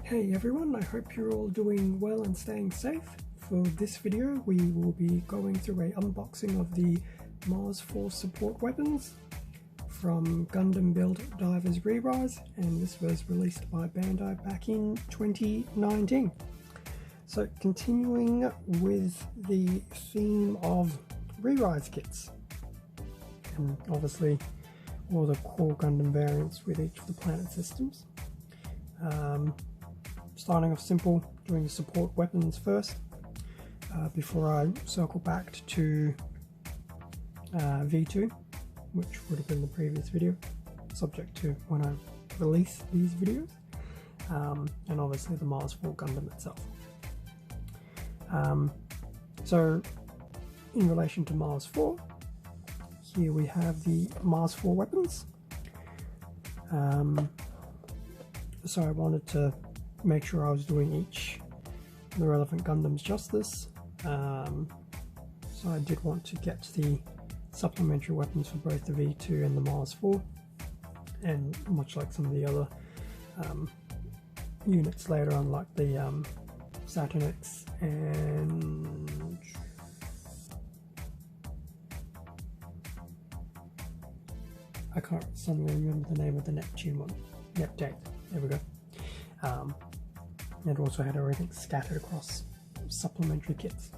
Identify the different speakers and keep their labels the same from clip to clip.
Speaker 1: Hey everyone, I hope you're all doing well and staying safe. For this video we will be going through a unboxing of the Marsfour support weapons from Gundam Build Divers Re, and this was released by Bandai back in 2019. So continuing with the theme of Re-Rise kits, and obviously all the core Gundam variants with each of the planet systems. Starting off simple, doing the support weapons first, before I circle back to V2, which would have been the previous video, subject to when I release these videos, and obviously the Marsfour Gundam itself. So in relation to Marsfour, here we have the Marsfour weapons. So I wanted to make sure I was doing each of the relevant Gundams justice. So I did want to get the supplementary weapons for both the V2 and the Marsfour, and much like some of the other units later on, like the Saturn X and I can't suddenly remember the name of the Neptune one. Neptune, there we go. It also had everything scattered across supplementary kits.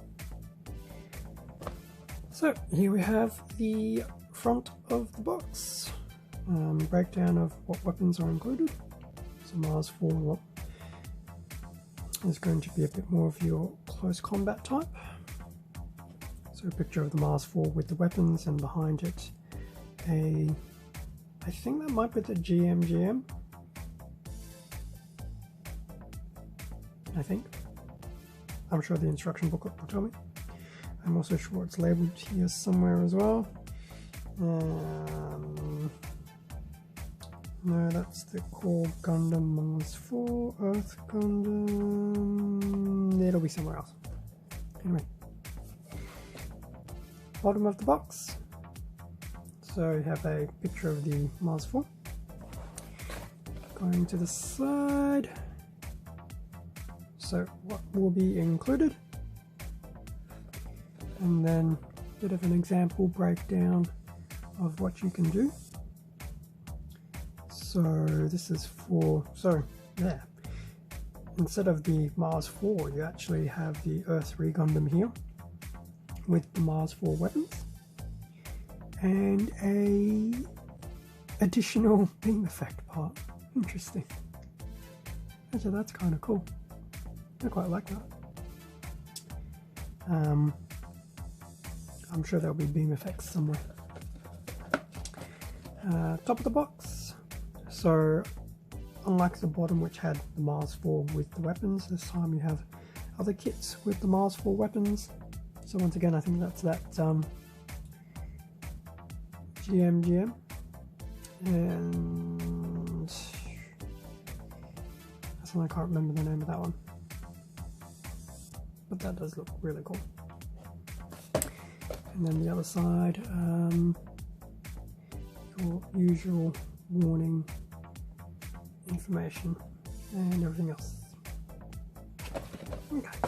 Speaker 1: So here we have the front of the box. Breakdown of what weapons are included. So Marsfour is going to be a bit more of your close combat type. So a picture of the Marsfour with the weapons, and behind it I think that might be the GM. I think. I'm sure the instruction booklet will tell me. I'm also sure it's labeled here somewhere as well. No, that's the core Gundam Marsfour, Earth Gundam. It'll be somewhere else. Anyway, bottom of the box. So you have a picture of the Marsfour. Going to the side. So what will be included, and then a bit of an example breakdown of what you can do. So this is for, instead of the Marsfour, you actually have the Earth Re Gundam here with the Marsfour weapons and a additional beam effect part. Interesting. Actually, that's kind of cool. I quite like that. I'm sure there'll be beam effects somewhere. Top of the box. So unlike the bottom, which had the Marsfour with the weapons, this time you have other kits with the Marsfour weapons. So once again, I think that's that GM, and that's one I can't remember the name of that one. But that does look really cool. And then the other side, your usual warning information and everything else. Okay.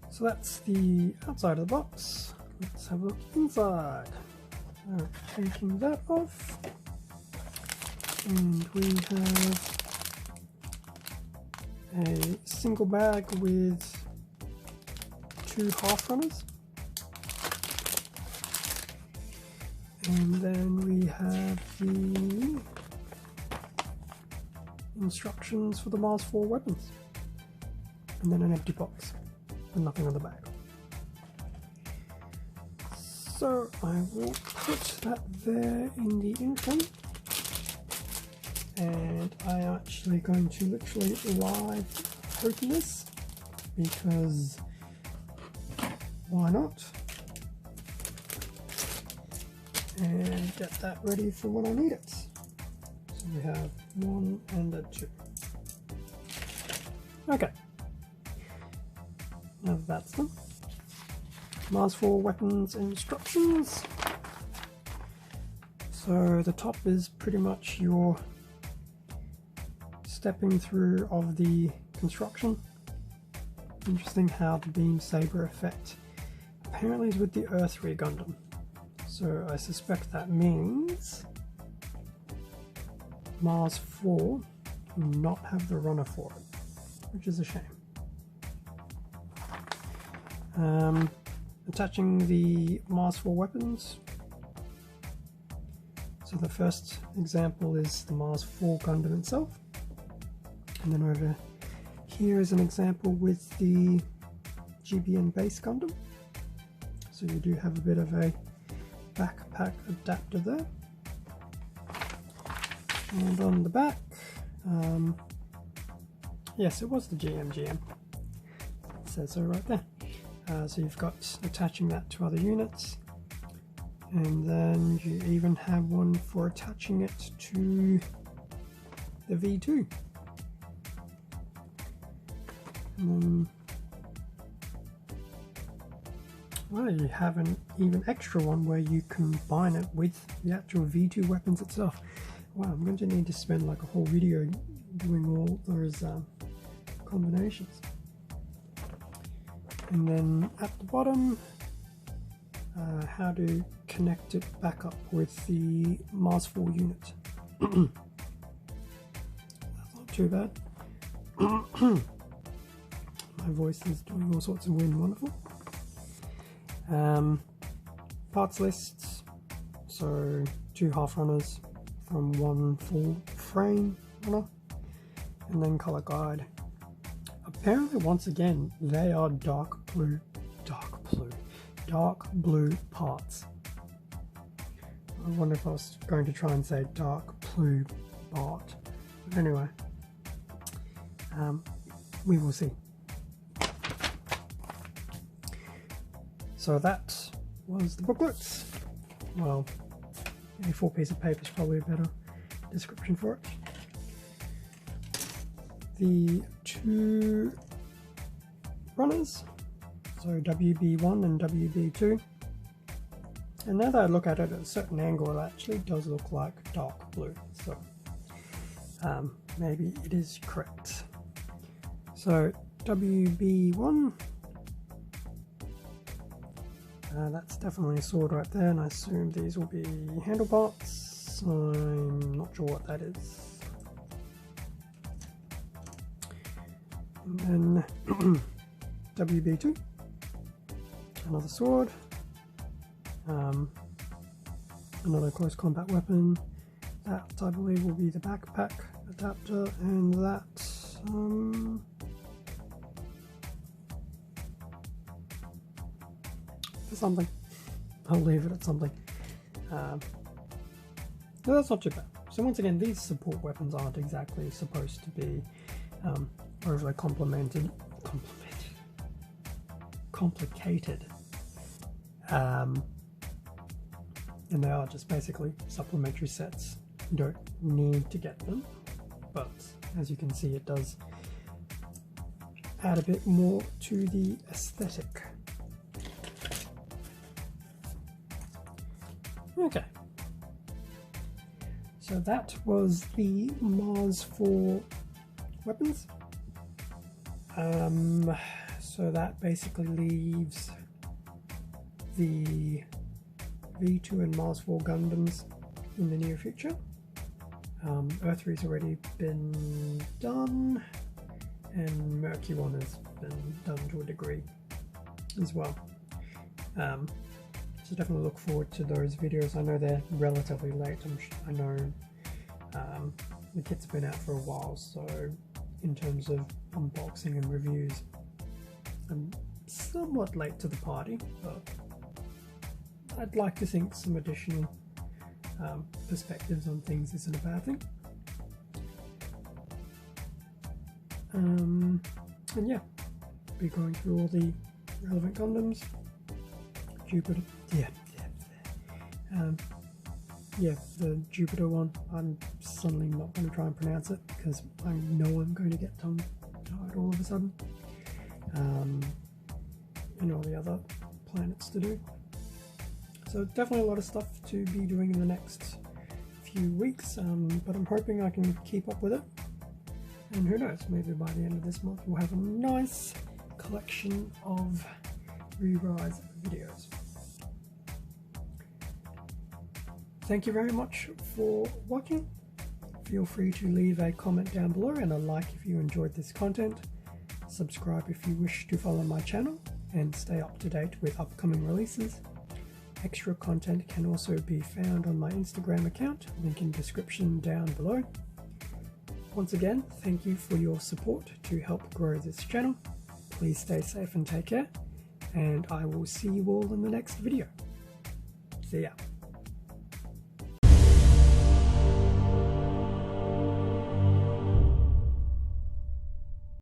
Speaker 1: So that's the outside of the box. Let's have a look inside. So taking that off, and we have a single bag with 2 half runners, and then we have the instructions for the Marsfour weapons, and then an empty box with nothing on the bag. So I will put that there in the intro. And I am actually going to literally live open this, because why not? And get that ready for when I need it. So we have 1 and a 2. Okay. Now that's done. Marsfour weapons instructions. So the top is pretty much your stepping through of the construction. Interesting how the beam saber effect apparently is with the Earth Re Gundam. So I suspect that means Marsfour will not have the runner for it, which is a shame. Attaching the Marsfour weapons. So the first example is the Marsfour Gundam itself, and then over here is an example with the GBN base Gundam. So you do have a bit of a backpack adapter there. And on the back, yes, it was the GM. It says so right there. So you've got attaching that to other units. And then you even have one for attaching it to the V2. And then, well, you have an even extra one where you combine it with the actual V2 weapons itself. Wow, I'm going to need to spend like a whole video doing all those combinations. And then at the bottom, how to connect it back up with the Marsfour unit. That's not too bad. My voice is doing all sorts of weird and wonderful. Parts lists, so 2 half runners from 1 full frame runner, and then color guide. Apparently, once again, they are dark blue parts. I wonder if I was going to try and say dark blue part. But anyway, we will see. So that was the booklet. Well, a 4 piece of paper is probably a better description for it. The 2 runners, so WB1 and WB2. And now that I look at it at a certain angle, it actually does look like dark blue. So maybe it is correct. So WB1, that's definitely a sword right there, and I assume these will be handle parts. I'm not sure what that is. And then WB2, another sword, another close combat weapon. That I believe will be the backpack adapter, and that for something. I'll leave it at something. No, that's not too bad. So once again, these support weapons aren't exactly supposed to be overly complicated, and they are just basically supplementary sets. You don't need to get them, but as you can see, it does add a bit more to the aesthetic. Okay, so that was the Marsfour weapons. So that basically leaves the V2 and Marsfour Gundams in the near future. Earth Re's already been done, and Mercury one has been done to a degree as well. So definitely look forward to those videos. I know they're relatively late. I know the kits have been out for a while, so in terms of unboxing and reviews, I'm somewhat late to the party, but I'd like to think some additional perspectives on things isn't a bad thing. And yeah, be going through all the relevant Gundams. Jupiter, yeah, the Jupiter one. I'm suddenly not going to try and pronounce it because I know I'm going to get tongue-tied all of a sudden. And all the other planets to do. So definitely a lot of stuff to be doing in the next few weeks, but I'm hoping I can keep up with it. And who knows, maybe by the end of this month we'll have a nice collection of Re-Rise videos. Thank you very much for watching. Feel free to leave a comment down below and a like if you enjoyed this content. Subscribe if you wish to follow my channel and stay up to date with upcoming releases. Extra content can also be found on my Instagram account, link in description down below. Once again, thank you for your support to help grow this channel. Please stay safe and take care, and I will see you all in the next video. See ya.